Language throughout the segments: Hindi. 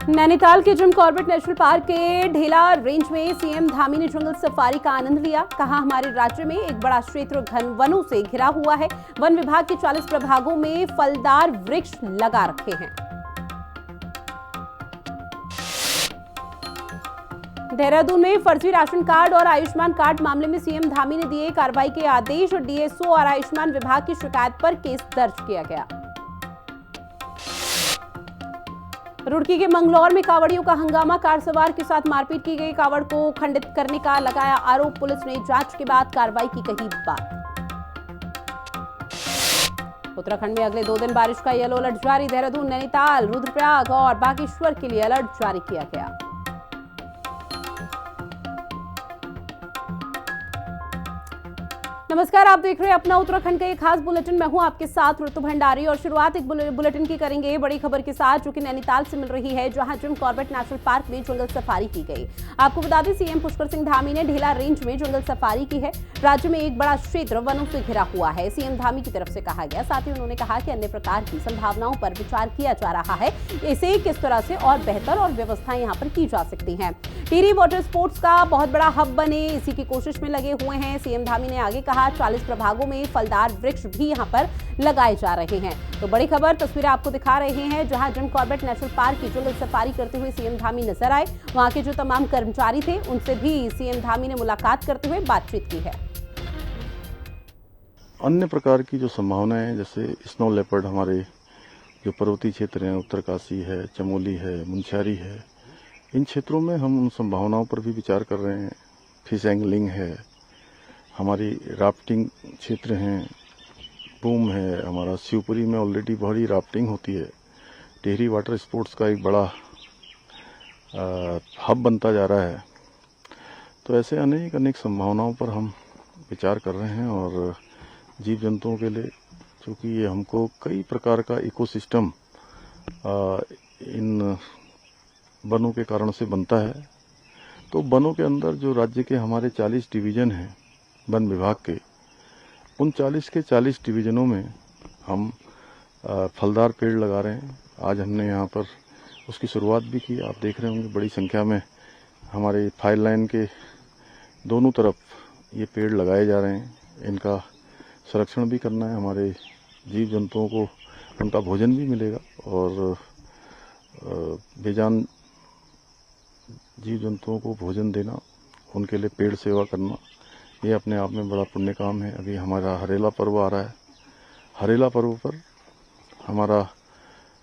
नैनीताल के जिम कॉर्बेट नेशनल पार्क के ढेला रेंज में सीएम धामी ने जंगल सफारी का आनंद लिया। कहा, हमारे राज्य में एक बड़ा क्षेत्र घन वनों से घिरा हुआ है। वन विभाग के 40 प्रभागों में फलदार वृक्ष लगा रखे हैं। देहरादून में फर्जी राशन कार्ड और आयुष्मान कार्ड मामले में सीएम धामी ने दिए कार्रवाई के आदेश। डीएसओ और आयुष्मान विभाग की शिकायत पर केस दर्ज किया गया। रुड़की के मंगलौर में कावड़ियों का हंगामा, कार सवार के साथ मारपीट की गई। कावड़ को खंडित करने का लगाया आरोप। पुलिस ने जांच के बाद कार्रवाई की कही बात। उत्तराखंड में अगले 2 दिन बारिश का येलो अलर्ट जारी। देहरादून, नैनीताल, रुद्रप्रयाग और बागेश्वर के लिए अलर्ट जारी किया गया। नमस्कार, आप देख रहे हैं अपना उत्तराखंड का एक खास बुलेटिन। मैं हूं आपके साथ ऋतु भंडारी और शुरुआत एक बुलेटिन की करेंगे बड़ी खबर के साथ, जो कि नैनीताल से मिल रही है, जहां जिम कॉर्बेट नेशनल पार्क में जंगल सफारी की गई। आपको बता दें, सीएम पुष्कर सिंह धामी ने ढेला रेंज में जंगल सफारी की है। राज्य में एक बड़ा क्षेत्र वनों से घिरा हुआ है, सीएम धामी की तरफ से कहा गया। साथ ही उन्होंने कहा कि अन्य प्रकार की संभावनाओं पर विचार किया जा रहा है, इसे किस तरह से और बेहतर और व्यवस्थाएं यहाँ पर की जा सकती हैं। टिहरी वाटर स्पोर्ट्स का बहुत बड़ा हब बने, इसी की कोशिश में लगे हुए हैं। सीएम धामी ने आगे कहा, 40 प्रभागों में फलदार वृक्ष भी यहां पर लगाए जा रहे हैं। तो बड़ी खबर तस्वीरें आपको दिखा रहे हैं, जहां जिम कॉर्बेट नेशनल पार्क की जंगल सफारी करते हुए सीएम धामी नजर आए। वहां के जो तमाम कर्मचारी थे, उनसे भी सीएम धामी ने मुलाकात करते हुए बातचीत की है। अन्य प्रकार की जो संभावनाएं हैं, जैसे स्नो लेपर्ड, हमारे जो पर्वतीय क्षेत्र हैं, उत्तरकाशी है, चमोली है, मुनस्यारी है, इन क्षेत्रों में हम उन संभावनाओं पर भी विचार कर रहे हैं। फिश एंगलिंग है, हमारी राफ्टिंग क्षेत्र हैं, बूम है, हमारा शिवपुरी में ऑलरेडी बड़ी राफ्टिंग होती है। टिहरी वाटर स्पोर्ट्स का एक बड़ा हब बनता जा रहा है। तो ऐसे अनेक संभावनाओं पर हम विचार कर रहे हैं और जीव जंतुओं के लिए, क्योंकि ये हमको कई प्रकार का इकोसिस्टम इन वनों के कारण से बनता है। तो वनों के अंदर जो राज्य के हमारे 40 डिवीज़न हैं वन विभाग के, उन 40 के 40 डिवीज़नों में हम फलदार पेड़ लगा रहे हैं। आज हमने यहाँ पर उसकी शुरुआत भी की। आप देख रहे होंगे बड़ी संख्या में हमारे फायर लाइन के दोनों तरफ ये पेड़ लगाए जा रहे हैं। इनका संरक्षण भी करना है। हमारे जीव जंतुओं को उनका भोजन भी मिलेगा और बेजान जीव जंतुओं को भोजन देना, उनके लिए पेड़ सेवा करना, ये अपने आप में बड़ा पुण्य काम है। अभी हमारा हरेला पर्व आ रहा है। हरेला पर्व पर हमारा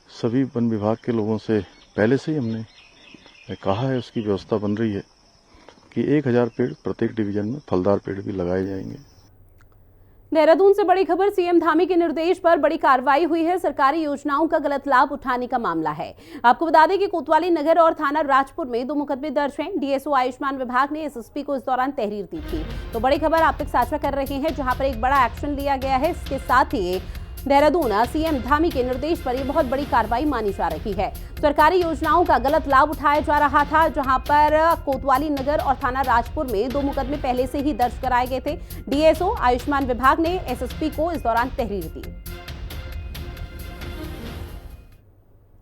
सभी वन विभाग के लोगों से पहले से ही हमने कहा है, उसकी व्यवस्था बन रही है कि 1000 पेड़ प्रत्येक डिवीजन में फलदार पेड़ भी लगाए जाएंगे। देहरादून से बड़ी खबर, सीएम धामी के निर्देश पर बड़ी कार्रवाई हुई है। सरकारी योजनाओं का गलत लाभ उठाने का मामला है। आपको बता दें कि कोतवाली नगर और थाना राजपुर में 2 मुकदमे दर्ज हैं। डीएसओ आयुष्मान विभाग ने एसएसपी को इस दौरान तहरीर दी थी। तो बड़ी खबर आप तक साझा कर रहे हैं, जहां पर एक बड़ा एक्शन लिया गया है। इसके साथ ही देहरादून सीएम धामी के निर्देश पर यह बहुत बड़ी कार्रवाई मानी जा रही है। सरकारी योजनाओं का गलत लाभ उठाया जा रहा था, जहां पर कोतवाली नगर और थाना राजपुर में 2 मुकदमे पहले से ही दर्ज कराए गए थे। डीएसओ आयुष्मान विभाग ने एसएसपी को इस दौरान तहरीर दी।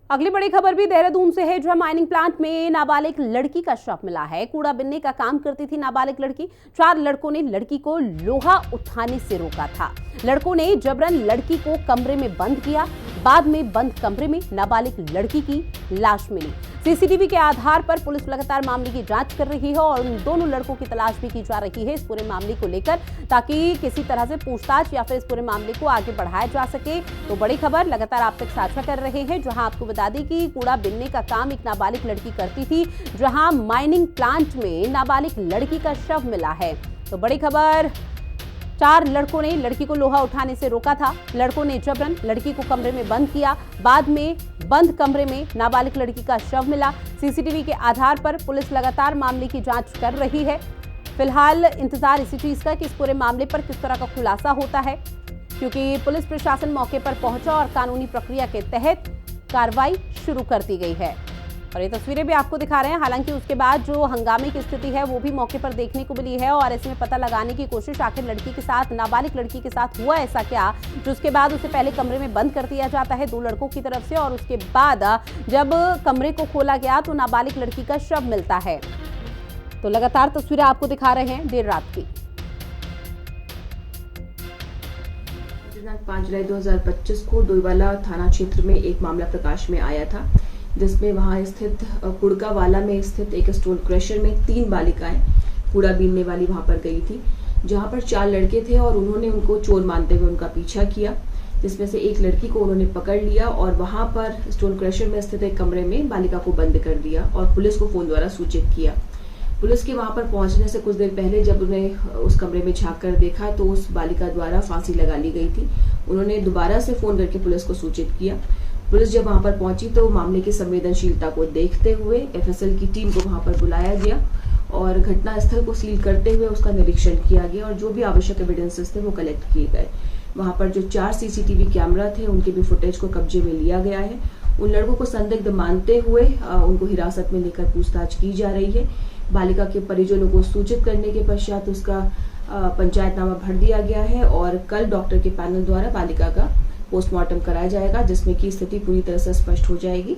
अगली बड़ी खबर भी देहरादून से है, जहां माइनिंग प्लांट में नाबालिग लड़की का शव मिला है। कूड़ा बिनने का काम करती थी नाबालिग लड़की। 4 लड़कों ने लड़की को लोहा उठाने से रोका था। लड़कों ने जबरन लड़की को कमरे में बंद किया। बाद में बंद कमरे में नाबालिग लड़की की लाश मिली। सीसीटीवी के आधार पर पुलिस लगातार मामले की जांच कर रही है और उन दोनों लड़कों की तलाश भी की जा रही है इस पूरे मामले को लेकर, ताकि किसी तरह से पूछताछ या फिर इस पूरे मामले को आगे बढ़ाया जा सके। तो बड़ी खबर लगातार आप तक साझा कर रहे हैं, जहां आपको बता दें कि कूड़ा बिनने का काम एक नाबालिग लड़की करती थी, जहां माइनिंग प्लांट में नाबालिग लड़की का शव मिला है। तो बड़ी खबर, 4 लड़कों ने लड़की को लोहा उठाने से रोका था। लड़कों ने जबरन लड़की को कमरे में बंद किया। बाद में बंद कमरे में नाबालिग लड़की का शव मिला। सीसीटीवी के आधार पर पुलिस लगातार मामले की जांच कर रही है। फिलहाल इंतजार इसी चीज का कि इस पूरे मामले पर किस तरह का खुलासा होता है, क्योंकि पुलिस प्रशासन मौके पर पहुंचा और कानूनी प्रक्रिया के तहत कार्रवाई शुरू कर दी गई है। और ये तस्वीरें भी आपको दिखा रहे हैं। हालांकि उसके बाद जो हंगामे की स्थिति है वो भी मौके पर देखने को मिली है और ऐसे में पता लगाने की कोशिश आखिर लड़की के साथ, नाबालिग लड़की के साथ हुआ ऐसा क्या, जो उसके बाद उसे पहले कमरे में बंद कर दिया जाता है 2 लड़कों की तरफ से और उसके बाद जब कमरे को खोला गया तो नाबालिग लड़की का शव मिलता है। तो लगातार तस्वीरें आपको दिखा रहे हैं देर रात की। दिनांक 5 जुलाई 2025 को डोईवाला थाना क्षेत्र में एक मामला प्रकाश में आया था, जिसमें वहां स्थित कुड़कावाला में स्थित एक स्टोन क्रशर में 3 बालिकाएं कूड़ा बीनने वाली वहां पर गई थी, जहां पर 4 लड़के थे और उन्होंने उनको चोर मानते हुए उनका पीछा किया, जिसमें से एक लड़की को उन्होंने पकड़ लिया और वहां पर स्टोन क्रशर में स्थित एक कमरे में बालिका को बंद कर दिया और पुलिस को फोन द्वारा सूचित किया। पुलिस के वहां पर पहुंचने से कुछ देर पहले जब उन्हें उस कमरे में झांक कर देखा तो उस बालिका द्वारा फांसी लगा ली गई थी। उन्होंने दोबारा से फोन करके पुलिस को सूचित किया। पुलिस जब वहां पर पहुंची तो मामले की संवेदनशीलता को देखते हुए एफएसएल की टीम को वहां पर बुलाया गया और घटनास्थल को सील करते हुए उसका निरीक्षण किया गया और जो भी आवश्यक एविडेंसेस थे वो कलेक्ट किए गए। वहां पर जो 4 सीसीटीवी कैमरा थे उनके भी फुटेज को कब्जे में लिया गया है। उन लड़कों को संदिग्ध मानते हुए उनको हिरासत में लेकर पूछताछ की जा रही है। बालिका के परिजनों को सूचित करने के पश्चात उसका पंचायतनामा भर दिया गया है और कल डॉक्टर के पैनल द्वारा बालिका का पोस्टमार्टम कराया जाएगा, जिसमें की स्थिति पूरी तरह से स्पष्ट हो जाएगी।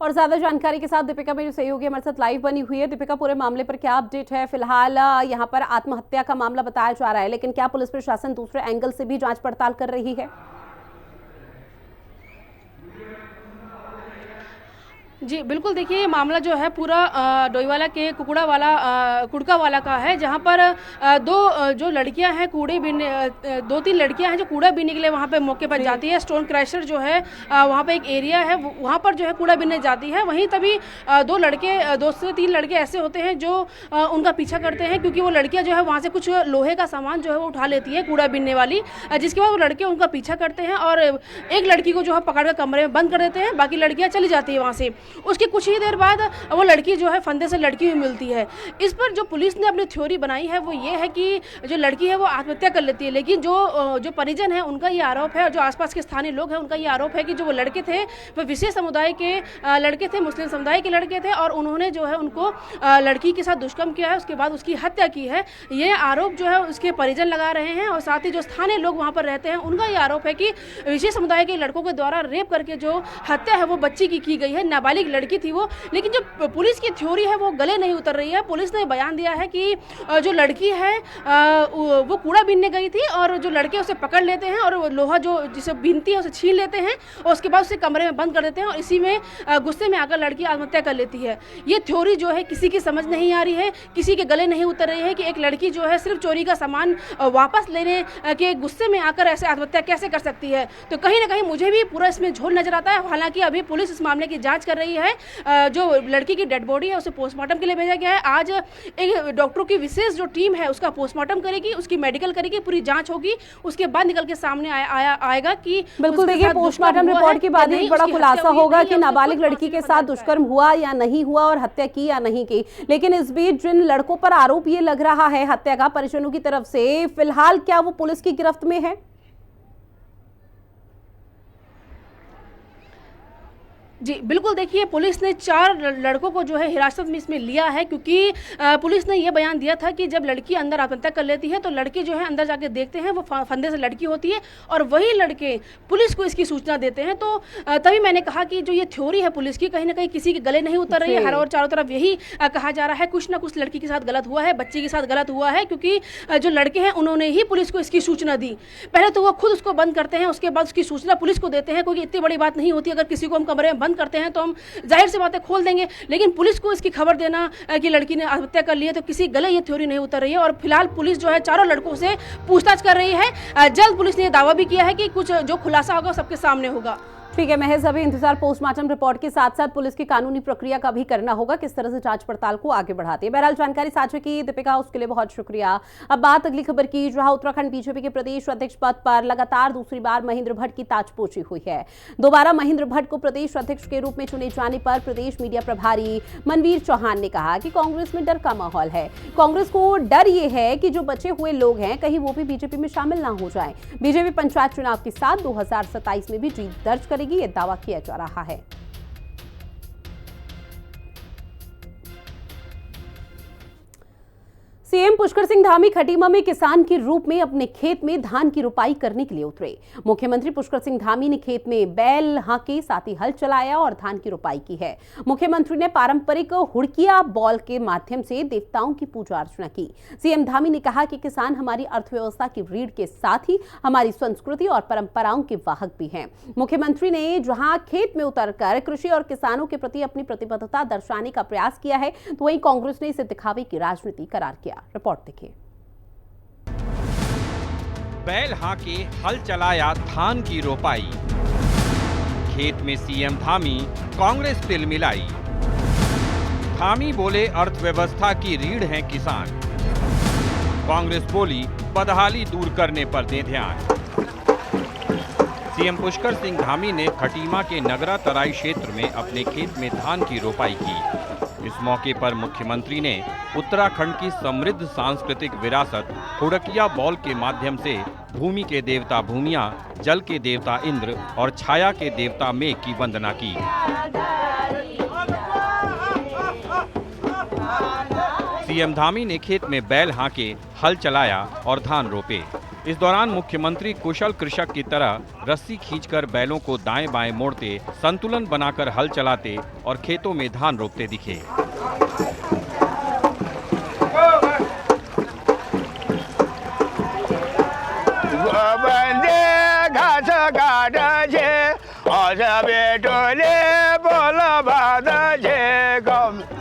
और ज्यादा जानकारी के साथ दीपिका मेरी सहयोगी हमारे साथ लाइव बनी हुई है। दीपिका, पूरे मामले पर क्या अपडेट है? फिलहाल यहाँ पर आत्महत्या का मामला बताया जा रहा है, लेकिन क्या पुलिस प्रशासन दूसरे एंगल से भी जांच पड़ताल कर रही है? जी बिल्कुल, देखिए ये मामला जो है पूरा डोईवाला के कुड़कावाला का है, जहाँ पर जो लड़कियां हैं कूड़े बीनने 2-3 लड़कियां हैं जो कूड़ा बीनने के लिए वहाँ पे मौके पर जाती है। स्टोन क्रशर जो है वहाँ पे एक एरिया है, वहाँ पर जो है कूड़ा बीनने जाती है। वहीं तभी 2 से 3 लड़के ऐसे होते हैं जो उनका पीछा करते हैं, क्योंकि वो लड़कियाँ जो है वहाँ से कुछ लोहे का सामान जो है वो उठा लेती है कूड़ा बीनने वाली, जिसके बाद वो लड़के उनका पीछा करते हैं और एक लड़की को जो है पकड़ कर कमरे में बंद कर देते हैं। बाकी लड़कियाँ चली जाती है वहाँ से। उसके कुछ ही देर बाद वो लड़की जो है फंदे से लड़की हुई मिलती है। इस पर जो पुलिस ने अपनी थ्योरी बनाई है वो ये है कि जो लड़की है वो आत्महत्या कर लेती है, लेकिन जो परिजन है उनका ये आरोप है और जो आसपास के स्थानीय लोग हैं उनका ये आरोप है कि जो वो लड़के थे वो विशेष समुदाय के लड़के थे, मुस्लिम समुदाय के लड़के थे और उन्होंने जो है उनको लड़की के साथ दुष्कर्म किया है, उसके बाद उसकी हत्या की है। ये आरोप जो है उसके परिजन लगा रहे हैं और साथ ही जो स्थानीय लोग वहाँ पर रहते हैं उनका ये आरोप है कि विशेष समुदाय के लड़कों के द्वारा रेप करके जो हत्या है वो बच्ची की गई है, नाबालिग लड़की थी वो। लेकिन जो पुलिस की थ्योरी है वो गले नहीं उतर रही है। पुलिस ने बयान दिया है कि जो लड़की है वो कूड़ा बीनने गई थी और जो लड़के उसे पकड़ लेते हैं और लोहा जो जिसे बीनती है उसे छीन लेते हैं और उसके बाद उसे कमरे में बंद कर देते हैं और इसी में गुस्से में आकर लड़की आत्महत्या कर लेती है। ये थ्योरी जो है किसी की समझ नहीं आ रही है, किसी के गले नहीं उतर रही है कि एक लड़की जो है सिर्फ चोरी का सामान वापस लेने के गुस्से में आकर ऐसे आत्महत्या कैसे कर सकती है। तो कहीं ना कहीं मुझे भी पूरा इसमें झोल नजर आता है। हालांकि अभी पुलिस इस मामले की जांच कर रही है। जो लड़की की डेड बॉडी है उसे पोस्टमार्टम के लिए भेजा गया है। आज एक डॉक्टरों की विशेष जो टीम है उसका पोस्टमार्टम करेगी, उसकी मेडिकल करेगी, पूरी जांच होगी, उसके बाद निकल के सामने आएगा कि बिल्कुल। देखिए, पोस्टमार्टम रिपोर्ट के बाद ही बड़ा खुलासा होगा कि नाबालिग लड़की के साथ दुष्कर्म हुआ या नहीं हुआ और हत्या की या नहीं की। लेकिन इस बीच जिन लड़कों पर आरोप ये लग रहा है हत्या का परिजनों की तरफ से, फिलहाल क्या वो पुलिस की गिरफ्त में है? जी बिल्कुल, देखिए पुलिस ने 4 लड़कों को जो है हिरासत में इसमें लिया है, क्योंकि पुलिस ने यह बयान दिया था कि जब लड़की अंदर आत्महत्या कर लेती है तो लड़के जो है अंदर जाके देखते हैं वो फंदे से लड़की होती है और वही लड़के पुलिस को इसकी सूचना देते हैं। तो तभी मैंने कहा कि जो ये थ्योरी है पुलिस की कहीं ना कहीं किसी के गले नहीं उतर रही है। हर और चारों तरफ यही कहा जा रहा है कुछ ना कुछ लड़की के साथ गलत हुआ है, बच्ची के साथ गलत हुआ है, क्योंकि जो लड़के हैं उन्होंने ही पुलिस को इसकी सूचना दी। पहले तो वो खुद उसको बंद करते हैं, उसके बाद उसकी सूचना पुलिस को देते हैं। क्योंकि इतनी बड़ी बात नहीं होती, अगर किसी को हम कमरे में बंद करते हैं तो हम जाहिर सी बातें खोल देंगे, लेकिन पुलिस को इसकी खबर देना कि लड़की ने आत्महत्या कर ली है तो किसी गले ये थ्योरी नहीं उतर रही है। और फिलहाल पुलिस जो है 4 लड़कों से पूछताछ कर रही है। जल्द पुलिस ने यह दावा भी किया है कि कुछ जो खुलासा होगा सबके सामने होगा। ठीक है महज, अभी इंतजार पोस्टमार्टम रिपोर्ट के साथ साथ पुलिस की कानूनी प्रक्रिया का भी करना होगा, किस तरह से जांच पड़ताल को आगे बढ़ाती है। बहरहाल जानकारी साझा की दीपिका, उसके लिए बहुत शुक्रिया। अब बात अगली खबर की, जहां उत्तराखंड बीजेपी के प्रदेश अध्यक्ष पद पर लगातार दूसरी बार महेंद्र भट्ट की ताजपोशी हुई है। दोबारा महेंद्र भट्ट को प्रदेश अध्यक्ष के रूप में चुने जाने पर प्रदेश मीडिया प्रभारी मनवीर चौहान ने कहा कि कांग्रेस में डर का माहौल है। कांग्रेस को डर ये है कि जो बचे हुए लोग हैं कहीं वो भी बीजेपी में शामिल ना हो जाए। बीजेपी पंचायत चुनाव के साथ 2027 में भी जीत दर्ज करेगी, यह दावा किया जा रहा है। सीएम पुष्कर सिंह धामी खटीमा में किसान के रूप में अपने खेत में धान की रुपाई करने के लिए उतरे। मुख्यमंत्री पुष्कर सिंह धामी ने खेत में बैल हांके, साथ ही हल चलाया और धान की रुपाई की है। मुख्यमंत्री ने पारंपरिक हुड़किया बॉल के माध्यम से देवताओं की पूजा अर्चना की। सीएम धामी ने कहा कि किसान हमारी अर्थव्यवस्था की रीढ़ के साथ ही हमारी संस्कृति और परंपराओं के वाहक भी हैं। मुख्यमंत्री ने जहां खेत में उतरकर कृषि और किसानों के प्रति अपनी प्रतिबद्धता दर्शाने का प्रयास किया है, तो वहीं कांग्रेस ने इसे दिखावे की राजनीति करार किया। रिपोर्ट देखिए। बैल हाके हल चलाया, धान की रोपाई। खेत में सीएम धामी, कांग्रेस तिल मिलाई। धामी बोले अर्थव्यवस्था की रीढ़ हैं किसान। कांग्रेस बोली बदहाली दूर करने पर दें ध्यान। सीएम पुष्कर सिंह धामी ने खटीमा के नगरा तराई क्षेत्र में अपने खेत में धान की रोपाई की। इस मौके पर मुख्यमंत्री ने उत्तराखंड की समृद्ध सांस्कृतिक विरासत हुड़किया बॉल के माध्यम से भूमि के देवता भूमिया, जल के देवता इंद्र और छाया के देवता मेघ की वंदना की। सीएम धामी ने खेत में बैल हांके, हल चलाया और धान रोपे। इस दौरान मुख्यमंत्री कुशल कृषक की तरह रस्सी खींचकर बैलों को दाएं बाएं मोड़ते, संतुलन बनाकर हल चलाते और खेतों में धान रोपते दिखे।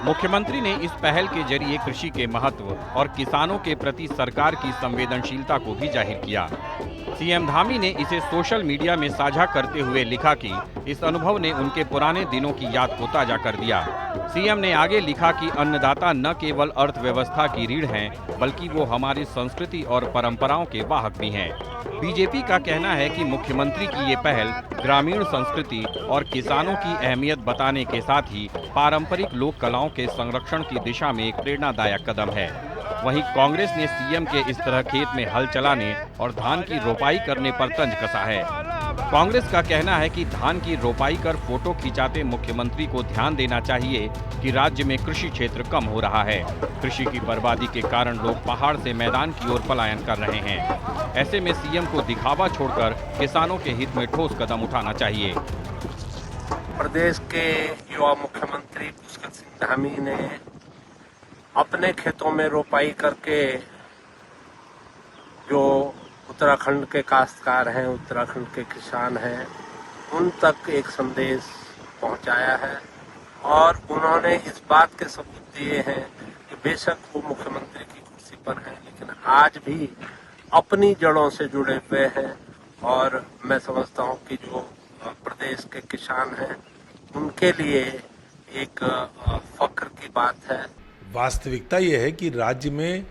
मुख्यमंत्री ने इस पहल के जरिए कृषि के महत्व और किसानों के प्रति सरकार की संवेदनशीलता को भी जाहिर किया। सीएम धामी ने इसे सोशल मीडिया में साझा करते हुए लिखा कि इस अनुभव ने उनके पुराने दिनों की याद को ताजा कर दिया। सीएम ने आगे लिखा कि अन्नदाता न केवल अर्थव्यवस्था की रीढ़ हैं, बल्कि वो हमारी संस्कृति और परंपराओं के वाहक भी हैं। बीजेपी का कहना है कि मुख्यमंत्री की ये पहल ग्रामीण संस्कृति और किसानों की अहमियत बताने के साथ ही पारंपरिक लोक कलाओं के संरक्षण की दिशा में एक प्रेरणादायक कदम है। वहीं कांग्रेस ने सीएम के इस तरह खेत में हल चलाने और धान की रोपाई करने पर तंज कसा है। कांग्रेस का कहना है कि धान की रोपाई कर फोटो खिंचाते मुख्यमंत्री को ध्यान देना चाहिए कि राज्य में कृषि क्षेत्र कम हो रहा है। कृषि की बर्बादी के कारण लोग पहाड़ से मैदान की ओर पलायन कर रहे हैं। ऐसे में सीएम को दिखावा छोड़कर किसानों के हित में ठोस कदम उठाना चाहिए। प्रदेश के युवा मुख्यमंत्री पुष्कर सिंह धामी ने अपने खेतों में रोपाई करके जो उत्तराखंड के काश्तकार हैं, उत्तराखंड के किसान हैं, उन तक एक संदेश पहुंचाया है और उन्होंने इस बात के सबूत दिए हैं कि बेशक वो मुख्यमंत्री की कुर्सी पर हैं, लेकिन आज भी अपनी जड़ों से जुड़े हुए हैं। और मैं समझता हूं कि जो प्रदेश के किसान हैं, उनके लिए एक फख्र की बात है। वास्तविकता यह है कि राज्य में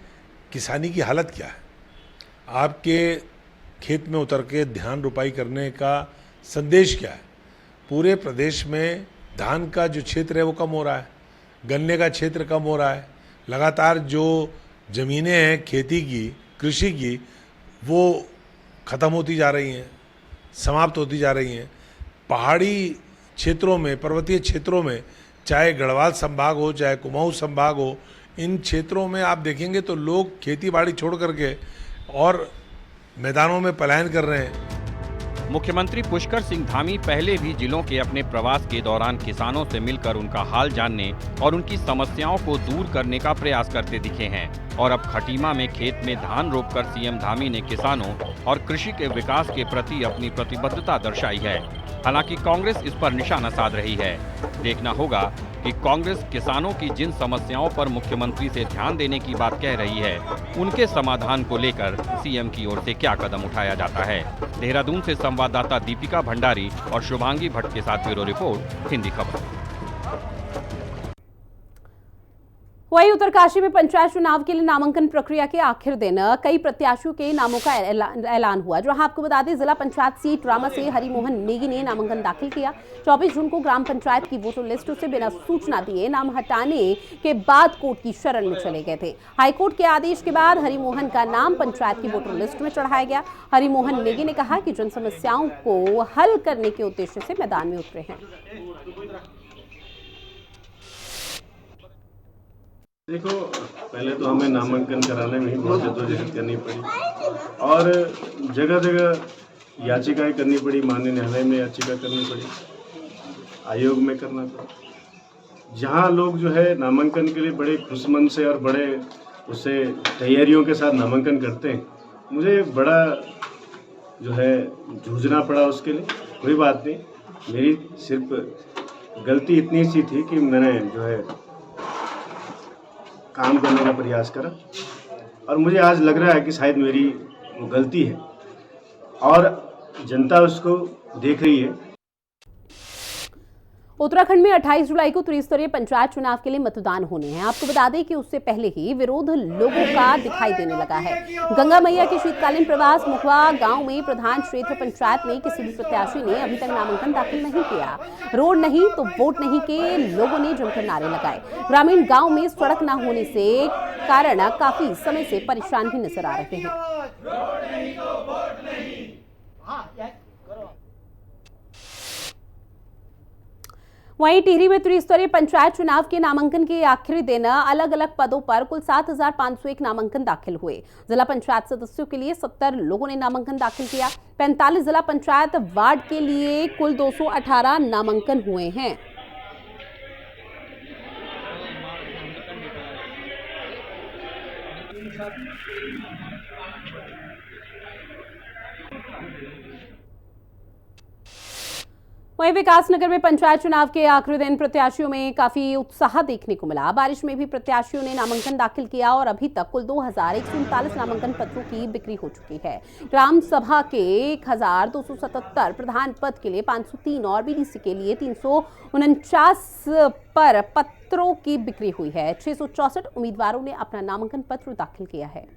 किसानी की हालत क्या है। आपके खेत में उतर के धान रोपाई करने का संदेश क्या है। पूरे प्रदेश में धान का जो क्षेत्र है वो कम हो रहा है, गन्ने का क्षेत्र कम हो रहा है। लगातार जो ज़मीनें हैं खेती की, कृषि की, वो ख़त्म होती जा रही हैं, समाप्त होती जा रही हैं। पहाड़ी क्षेत्रों में, पर्वतीय क्षेत्रों में, चाहे गढ़वाल संभाग हो, चाहे कुमाऊं संभाग हो, इन क्षेत्रों में आप देखेंगे तो लोग खेती बाड़ी छोड़ करके और मैदानों में पलायन कर रहे हैं। मुख्यमंत्री पुष्कर सिंह धामी पहले भी जिलों के अपने प्रवास के दौरान किसानों से मिलकर उनका हाल जानने और उनकी समस्याओं को दूर करने का प्रयास करते दिखे हैं और अब खटीमा में खेत में धान रोपकर सीएम धामी ने किसानों और कृषि के विकास के प्रति अपनी प्रतिबद्धता दर्शाई है। हालांकि कांग्रेस इस पर निशाना साध रही है। देखना होगा कि कांग्रेस किसानों की जिन समस्याओं पर मुख्यमंत्री से ध्यान देने की बात कह रही है, उनके समाधान को लेकर सीएम की ओर से क्या कदम उठाया जाता है। देहरादून से संवाददाता दीपिका भंडारी और शुभांगी भट्ट के साथ ब्यूरो रिपोर्ट, हिंदी खबर। वहीं उत्तरकाशी में पंचायत चुनाव के लिए नामांकन प्रक्रिया के आखिर दिन कई प्रत्याशियों के नामों का ऐलान हुआ। जहां आपको बता दें, जिला पंचायत सीट रामा से हरिमोहन नेगी ने नामांकन दाखिल किया। 24 जून को ग्राम पंचायत की वोटर लिस्ट से बिना सूचना दिए नाम हटाने के बाद कोर्ट की शरण में चले गए थे। हाईकोर्ट के आदेश के बाद हरिमोहन का नाम पंचायत की वोटर लिस्ट में चढ़ाया गया। हरिमोहन नेगी ने कहा कि जन समस्याओं को हल करने के उद्देश्य से मैदान में उतरे हैं। देखो, पहले तो हमें नामांकन कराने में ही बहुत जद्दोजहद करनी पड़ी और जगह जगह याचिकाएं करनी पड़ी, माननीय न्यायालय में याचिका करनी पड़ी, आयोग में करना पड़ा। जहां लोग जो है नामांकन के लिए बड़े खुशमन से और बड़े उससे तैयारियों के साथ नामांकन करते हैं, मुझे बड़ा जो है जूझना पड़ा उसके लिए। कोई बात नहीं, मेरी सिर्फ गलती इतनी सी थी कि मैंने जो है काम करने का प्रयास करा और मुझे आज लग रहा है कि शायद मेरी वो गलती है और जनता उसको देख रही है। उत्तराखंड में 28 जुलाई को त्रिस्तरीय पंचायत चुनाव के लिए मतदान होने हैं। आपको बता दें कि उससे पहले ही विरोध लोगों का दिखाई देने लगा है। गंगा मैया के शीतकालीन प्रवास मुखवा गांव में प्रधान क्षेत्र पंचायत में किसी भी प्रत्याशी ने अभी तक नामांकन दाखिल नहीं किया। रोड नहीं तो वोट नहीं के लोगों ने जमकर नारे लगाए। ग्रामीण गाँव में सड़क न होने से कारण काफी समय से परेशान भी नजर आ रहे हैं। वहीं टिहरी में त्रिस्तरीय पंचायत चुनाव के नामांकन के आखिरी दिन अलग अलग पदों पर कुल 7,501 नामांकन दाखिल हुए। जिला पंचायत सदस्यों के लिए 70 लोगों ने नामांकन दाखिल किया। 45 जिला पंचायत वार्ड के लिए कुल 218 नामांकन हुए हैं। वहीं विकासनगर में पंचायत चुनाव के आखिरी दिन प्रत्याशियों में काफी उत्साह देखने को मिला। बारिश में भी प्रत्याशियों ने नामांकन दाखिल किया और अभी तक कुल 2,139 नामांकन पत्रों की बिक्री हो चुकी है। ग्राम सभा के 1,277 प्रधान पद के लिए 503 और बीडीसी के लिए 349 पर पत्रों की बिक्री हुई है। 664 उम्मीदवारों ने अपना नामांकन पत्र दाखिल किया है।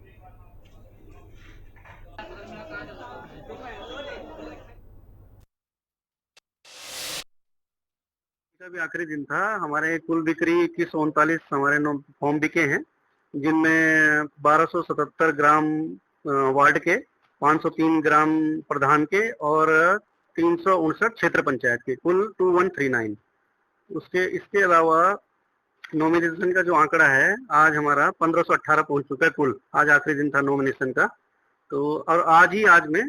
भी आखिरी दिन था। हमारे कुल बिक्री 2139 हमारे फॉर्म बिके हैं, जिनमें 1277 ग्राम वार्ड के, 503 ग्राम प्रधान के और 359 क्षेत्र पंचायत के, कुल 2139। इसके अलावा नॉमिनेशन का जो आंकड़ा है आज हमारा 1518 पहुंच चुका है कुल। आज आखिरी दिन था नॉमिनेशन का, तो और आज में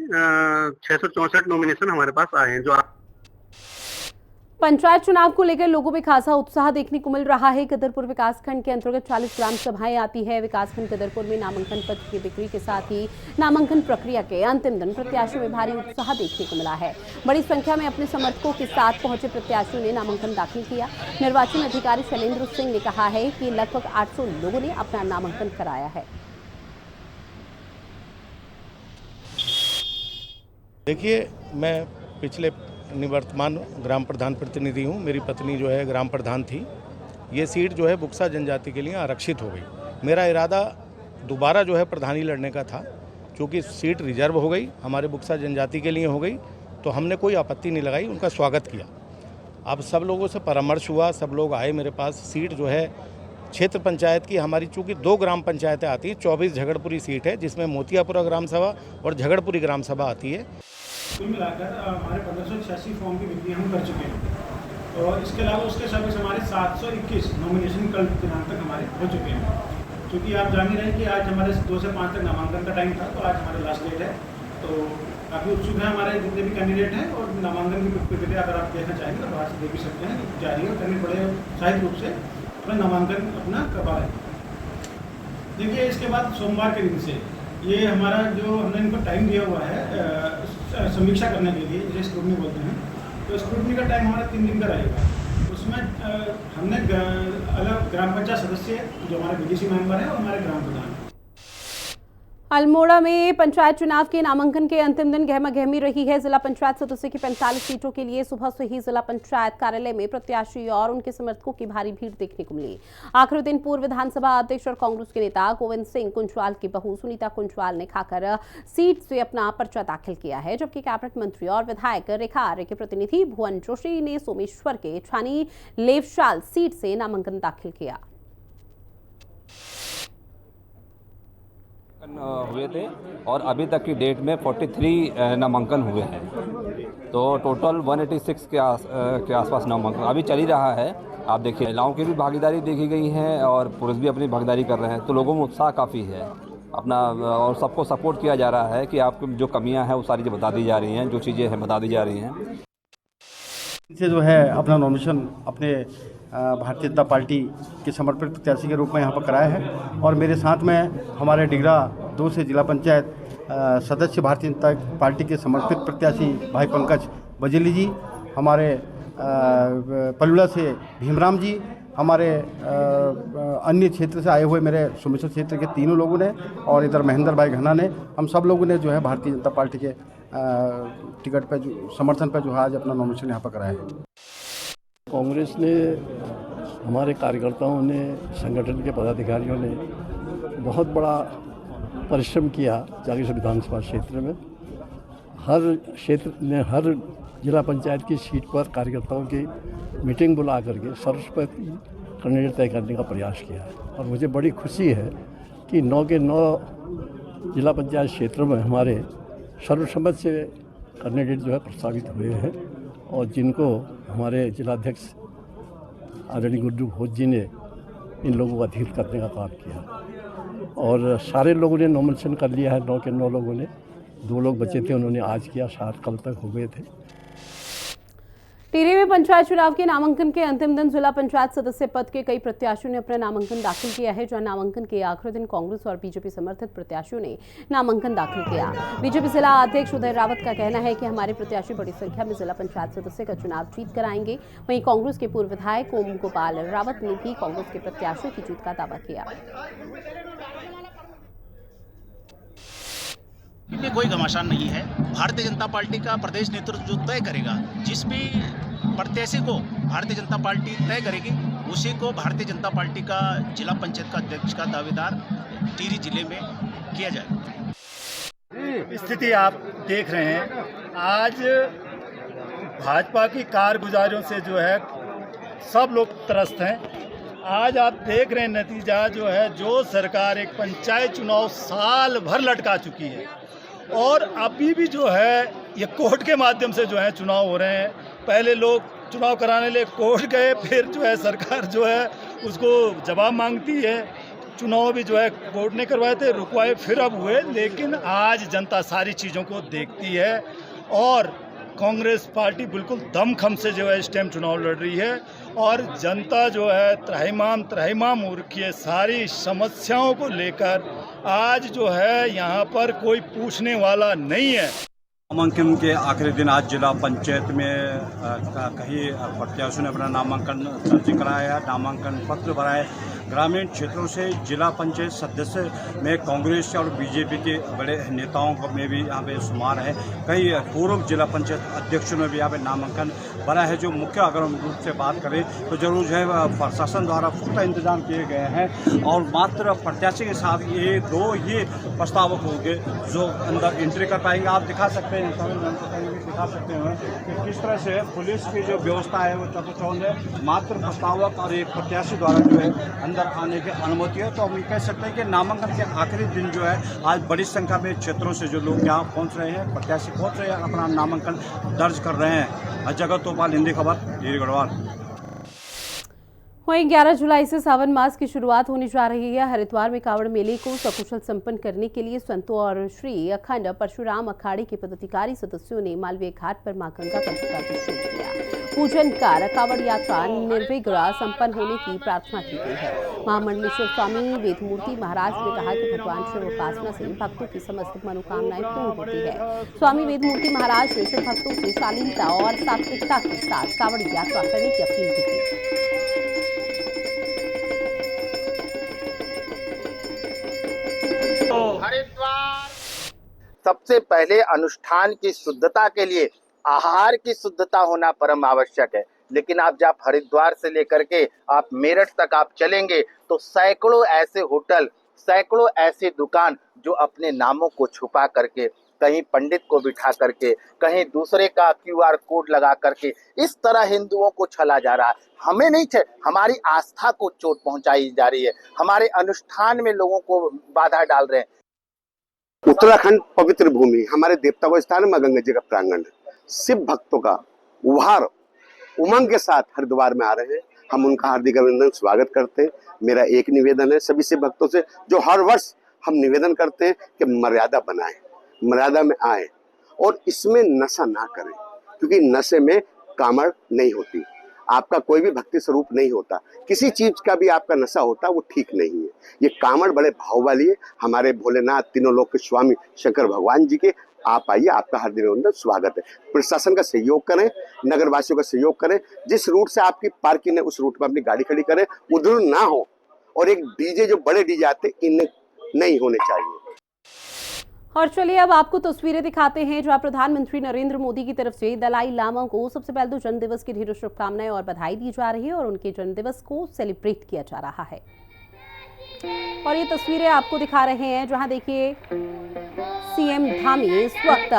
664 नॉमिनेशन हमारे पास आए हैं। जो पंचायत चुनाव को लेकर लोगों में खासा उत्साह देखने को मिल रहा है। कदरपुर विकासखंड के अंतर्गत 40 ग्राम सभाएं आती है। विकासखंड कदरपुर में नामांकन पत्र की बिक्री के साथ ही नामांकन प्रक्रिया के अंतिम दिन प्रत्याशियों में भारी उत्साह देखने को मिला है। बड़ी संख्या में अपने समर्थकों के साथ पहुंचे प्रत्याशियों ने नामांकन दाखिल किया। निर्वाचन अधिकारी शैलेंद्र सिंह ने कहा है कि लगभग 800 लोगों ने अपना नामांकन कराया है। देखिए, मैं पिछले निवर्तमान ग्राम प्रधान प्रतिनिधि हूँ। मेरी पत्नी जो है ग्राम प्रधान थी। ये सीट जो है बुक्सा जनजाति के लिए आरक्षित हो गई। मेरा इरादा दोबारा जो है प्रधानी लड़ने का था, क्योंकि सीट रिजर्व हो गई, हमारे बुक्सा जनजाति के लिए हो गई, तो हमने कोई आपत्ति नहीं लगाई, उनका स्वागत किया। अब सब लोगों से परामर्श हुआ, सब लोग आए मेरे पास। सीट जो है क्षेत्र पंचायत की हमारी, चूँकि 2 ग्राम पंचायतें आती हैं, 24 झगड़पुरी सीट है, जिसमें मोतियापुरा ग्राम सभा और झगड़पुरी ग्राम सभा आती है। कुल मिलाकर हमारे 1586 फॉर्म की बिक्री हम कर चुके हैं और इसके अलावा उसके सर्विस हमारे 721 नॉमिनेशन कल दिनांक तक हमारे हो चुके हैं। क्योंकि आप जान ही रहे हैं कि आज हमारे 2 से 5 तक नामांकन का टाइम था, तो आज हमारे लास्ट डेट है। तो काफ़ी उत्सुक है हमारे जितने भी कैंडिडेट हैं और नामांकन की प्रक्रिया अगर आप देखना चाहेंगे तो बाहर से देख भी सकते हैं, जारी है, करने बड़े उत्साहित रूप से अपना नामांकन अपना करवा रहे हैं। देखिए, इसके बाद सोमवार के दिन से ये हमारा जो हमने इनको टाइम दिया हुआ है समीक्षा करने के लिए, जिसे स्क्रूटनी बोलते हैं, तो स्क्रूटनी का टाइम हमारा 3 दिन का रहेगा। उसमें हमने अलग ग्राम पंचायत सदस्य जो हमारे बीडीसी मेंबर हैं और हमारे ग्राम प्रधान। अल्मोड़ा में पंचायत चुनाव के नामांकन के अंतिम दिन गहमागहमी रही है। जिला पंचायत सदस्य की 45 सीटों के लिए सुबह से ही जिला पंचायत कार्यालय में प्रत्याशी और उनके समर्थकों की भारी भीड़ देखने को मिली। आखिरी दिन पूर्व विधानसभा अध्यक्ष और कांग्रेस के नेता गोविंद सिंह कुंजवाल की बहू सुनीता कुंजवाल ने खाकर सीट से अपना पर्चा दाखिल किया है, जबकि कैबिनेट मंत्री और विधायक रेखा आर्य के प्रतिनिधि भुवन जोशी ने सोमेश्वर के छानी लेवशाल सीट से नामांकन दाखिल किया। हुए थे और अभी तक की डेट में 43 नामांकन हुए हैं, तो टोटल 186 के आसपास नामांकन अभी चल ही रहा है। आप देखिए महिलाओं की भी भागीदारी देखी गई है और पुरुष भी अपनी भागीदारी कर रहे हैं, तो लोगों में उत्साह काफ़ी है अपना, और सबको सपोर्ट किया जा रहा है कि आपको जो कमियां हैं वो सारी जो बता दी जा रही हैं, जो चीज़ें हैं बता दी जा रही हैं। से जो है अपना नॉमिनेशन अपने भारतीय जनता पार्टी के समर्पित प्रत्याशी के रूप में यहाँ पर कराया है और मेरे साथ में हमारे डिगरा 2 से जिला पंचायत सदस्य भारतीय जनता पार्टी के समर्पित प्रत्याशी भाई पंकज बजेली जी, हमारे पलुड़ा से भीमराम जी, हमारे अन्य क्षेत्र से आए हुए मेरे सुमेश्वर क्षेत्र के तीनों लोगों ने और इधर महेंद्र भाई घना ने, हम सब लोगों ने जो है भारतीय जनता पार्टी के टिकट पे जो समर्थन पे जो है आज अपना नॉमिनेशन यहाँ पर कराया है। कांग्रेस ने, हमारे कार्यकर्ताओं ने, संगठन के पदाधिकारियों ने बहुत बड़ा परिश्रम किया जागीर विधानसभा क्षेत्र में। हर क्षेत्र में हर जिला पंचायत की सीट पर कार्यकर्ताओं की मीटिंग बुला करके सर्वसम्मति कैंडिडेट तय करने का प्रयास किया है और मुझे बड़ी खुशी है कि 9 के 9 जिला पंचायत क्षेत्रों में हमारे सर्वसम्मत से कैंडिडेट जो है प्रस्तावित हुए हैं और जिनको हमारे जिलाध्यक्ष आदरणीय गुड्डू घोष जी ने इन लोगों को अधीर करने का काम किया और सारे लोगों ने नॉमिनेशन कर लिया है। 9 के 9 लोगों ने, 2 लोग बचे थे, उन्होंने आज किया, 7 कल तक हो गए थे। टिहरी में पंचायत चुनाव के नामांकन के अंतिम दिन जिला पंचायत सदस्य पद के कई प्रत्याशियों ने अपना नामांकन दाखिल किया है। जहां नामांकन के आखिरी दिन कांग्रेस और बीजेपी समर्थित प्रत्याशियों ने नामांकन दाखिल किया। बीजेपी जिला अध्यक्ष उदय रावत का कहना है कि हमारे प्रत्याशी बड़ी संख्या में जिला पंचायत सदस्य का चुनाव जीत कर आएंगे। वहीं कांग्रेस के पूर्व विधायक ओम गोपाल रावत ने भी कांग्रेस के प्रत्याशियों की जीत का दावा किया। में कोई घमासान नहीं है। भारतीय जनता पार्टी का प्रदेश नेतृत्व जो तय करेगा, जिस भी प्रत्याशी को भारतीय जनता पार्टी तय करेगी उसी को भारतीय जनता पार्टी का जिला पंचायत का अध्यक्ष का दावेदार टिहरी जिले में किया जाएगा। स्थिति आप देख रहे हैं, आज भाजपा की कारगुजारियों से जो है सब लोग त्रस्त हैं। आज आप देख रहे हैं नतीजा जो है, जो सरकार एक पंचायत चुनाव साल भर लटका चुकी है और अभी भी जो है ये कोर्ट के माध्यम से जो है चुनाव हो रहे हैं। पहले लोग चुनाव कराने लिए कोर्ट गए, फिर जो है सरकार जो है उसको जवाब मांगती है। चुनाव भी जो है कोर्ट ने करवाए थे, रुकवाए, फिर अब हुए, लेकिन आज जनता सारी चीज़ों को देखती है और कांग्रेस पार्टी बिल्कुल दमखम से जो है इस टाइम चुनाव लड़ रही है और जनता जो है त्राहिमाम हो रखी है। सारी समस्याओं को लेकर आज जो है यहाँ पर कोई पूछने वाला नहीं है। नामांकन के आखिरी दिन आज जिला पंचायत में कई प्रत्याशियों ने अपना नामांकन दर्ज कराया, नामांकन पत्र भराए। ग्रामीण क्षेत्रों से जिला पंचायत सदस्य में कांग्रेस और बीजेपी के बड़े नेताओं को में भी यहाँ पे शुमार है। कई पूर्व जिला पंचायत अध्यक्षों ने भी यहाँ पे नामांकन भरा है। जो मुख्य अगर हम रूप से बात करें तो जरूर जो है प्रशासन द्वारा पुख्ता इंतजाम किए गए हैं और मात्र प्रत्याशी के साथ ये 2 ही प्रस्तावक होंगे जो अंदर एंट्री कर पाएंगे। आप दिखा सकते हैं, दिखा सकते हैं कि किस तरह से पुलिस की जो व्यवस्था है वो चकाचौंध है। मात्र प्रस्तावक और एक प्रत्याशी द्वारा जो है अंदर आने की अनुमति है। तो हम ये कह सकते हैं कि नामांकन के आखिरी दिन जो है आज बड़ी संख्या में क्षेत्रों से जो लोग यहाँ पहुँच रहे हैं, प्रत्याशी पहुँच रहे हैं, अपना नामांकन दर्ज कर रहे हैं। जगत तोपाल, हिंदी खबर, टिहरी गढ़वाल। वहीं 11 जुलाई से सावन मास की शुरुआत होने जा रही है। हरिद्वार में कांवड़ मेले को सकुशल संपन्न करने के लिए संतों और श्री अखंड परशुराम अखाड़े के पदाधिकारी सदस्यों ने मालवीय घाट पर मां गंगा का जलाभिषेक किया। पूजन कर कांवड़ यात्रा निर्विघ्न संपन्न होने की प्रार्थना की गई है। महामंडलेश्वर स्वामी वेदमूर्ति महाराज ने कहा कि भगवान शिव उपासना से भक्तों की समस्त मनोकामनाएं पूर्ण होती है। स्वामी वेदमूर्ति महाराज ने शिव भक्तों से शालीनता और सात्विकता के साथ कांवड़ यात्रा करने की अपील की। सबसे पहले अनुष्ठान की शुद्धता के लिए आहार की शुद्धता होना परम आवश्यक है। लेकिन आप जब हरिद्वार से लेकर के आप मेरठ तक आप चलेंगे तो सैकड़ों ऐसे होटल, सैकड़ों ऐसी दुकान जो अपने नामों को छुपा करके, कहीं पंडित को बिठा करके, कहीं दूसरे का QR कोड लगा करके इस तरह हिंदुओं को छला जा रहा है। हमें नहीं, हमारी आस्था को चोट पहुंचाई जा रही है, हमारे अनुष्ठान में लोगों को बाधा डाल रहे हैं। उत्तराखंड पवित्र भूमि, हमारे देवता को स्थान मां गंगा जी का प्रांगण है। शिव भक्तों का उभार उमंग के साथ हरिद्वार में आ रहे हैं। हम उनका हार्दिक अभिनंदन स्वागत करते हैं। मेरा एक निवेदन है सभी से भक्तों से, जो हर वर्ष हम निवेदन करते हैं कि मर्यादा बनाएं, मर्यादा में आए और इसमें नशा ना करें, क्योंकि नशे में कामड़ नहीं होती, आपका कोई भी भक्ति स्वरूप नहीं होता, किसी चीज का भी आपका नशा होता वो ठीक नहीं है। ये कामड़ बड़े भाव वाली है। हमारे भोलेनाथ तीनों लोक के स्वामी शंकर भगवान जी के आप आइए, आपका हार्दिक अभिनंदन स्वागत है। प्रशासन का सहयोग करें, नगर वासियों का सहयोग करें, जिस रूट से आपकी पार्किंग है उस रूट पर अपनी गाड़ी खड़ी करें, उधर ना हो। और एक डीजे जो बड़े डीजे आते इनमें नहीं होने चाहिए। और चलिए अब आपको तस्वीरें दिखाते हैं जहां प्रधानमंत्री नरेंद्र मोदी की तरफ से दलाई लामा को सबसे पहले तो जन्मदिवस की ढेरों शुभकामनाएं और बधाई दी जा रही है और उनके जन्मदिवस को सेलिब्रेट किया जा रहा है। और ये तस्वीरें आपको दिखा रहे हैं जहां देखिए सीएम धामी इस वक्त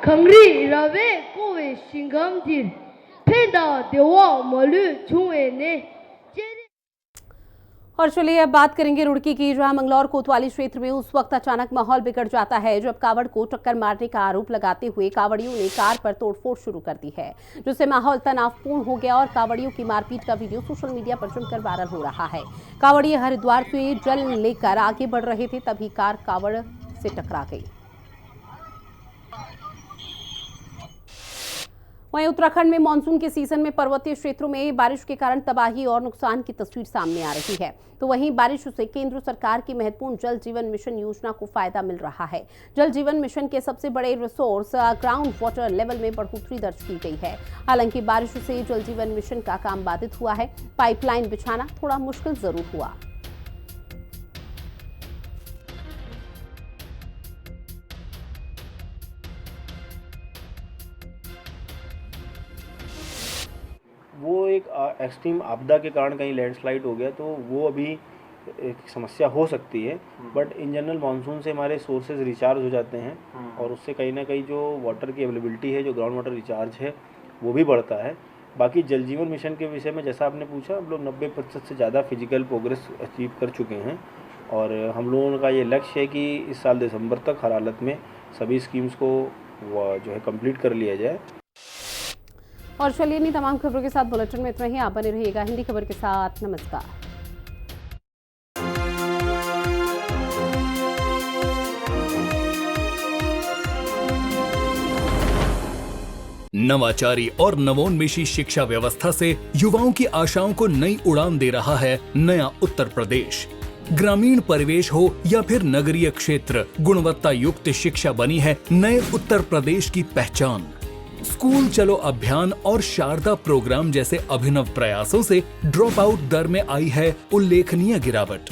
긍리 라베 꼬웨 신감질 펜다 देवा मलु छुएने। और चलिए अब बात करेंगे रुड़की की जहां मंगलौर कोतवाली क्षेत्र में उस वक्त अचानक माहौल बिगड़ जाता है जब कावड़ को टक्कर मारने का आरोप लगाते हुए कावड़ियों ने कार पर तोड़फोड़ शुरू कर दी है, जिससे माहौल तनावपूर्ण हो गया और कावड़ियों की मारपीट का वीडियो सोशल मीडिया पर जमकर वायरल हो रहा है। कावड़िए हरिद्वार से जल लेकर आगे बढ़ रहे थे, तभी कार कावड़ से टकरा गई। वहीं उत्तराखंड में मानसून के सीजन में पर्वतीय क्षेत्रों में बारिश के कारण तबाही और नुकसान की तस्वीर सामने आ रही है, तो वहीं बारिश से केंद्र सरकार की महत्वपूर्ण जल जीवन मिशन योजना को फायदा मिल रहा है। जल जीवन मिशन के सबसे बड़े रिसोर्स ग्राउंड वाटर लेवल में बढ़ोतरी दर्ज की गई है। हालांकि बारिश से जल जीवन मिशन का काम बाधित हुआ है, पाइपलाइन बिछाना थोड़ा मुश्किल जरूर हुआ। वो एक एक्सट्रीम आपदा के कारण कहीं लैंडस्लाइड हो गया तो वो अभी एक समस्या हो सकती है, बट इन जनरल मानसून से हमारे सोर्सेज रिचार्ज हो जाते हैं और उससे कहीं ना कहीं जो वाटर की अवेलेबिलिटी है, जो ग्राउंड वाटर रिचार्ज है वो भी बढ़ता है। बाकी जल जीवन मिशन के विषय में जैसा आपने पूछा, हम लोग 90% से ज़्यादा फिजिकल प्रोग्रेस अचीव कर चुके हैं और हम लोगों का ये लक्ष्य है कि इस साल दिसंबर तक हर हालत में सभी स्कीम्स को जो है कंप्लीट कर लिया जाए। और चलिए इन्हीं तमाम खबरों के साथ बुलेटिन में इतना ही। आप बने रहिएगा हिंदी खबर के साथ। नमस्कार। नवाचारी और नवोन्मेषी शिक्षा व्यवस्था से युवाओं की आशाओं को नई उड़ान दे रहा है नया उत्तर प्रदेश। ग्रामीण परिवेश हो या फिर नगरीय क्षेत्र, गुणवत्ता युक्त शिक्षा बनी है नए उत्तर प्रदेश की पहचान। स्कूल चलो अभियान और शारदा प्रोग्राम जैसे अभिनव प्रयासों से ड्रॉप आउट दर में आई है उल्लेखनीय गिरावट।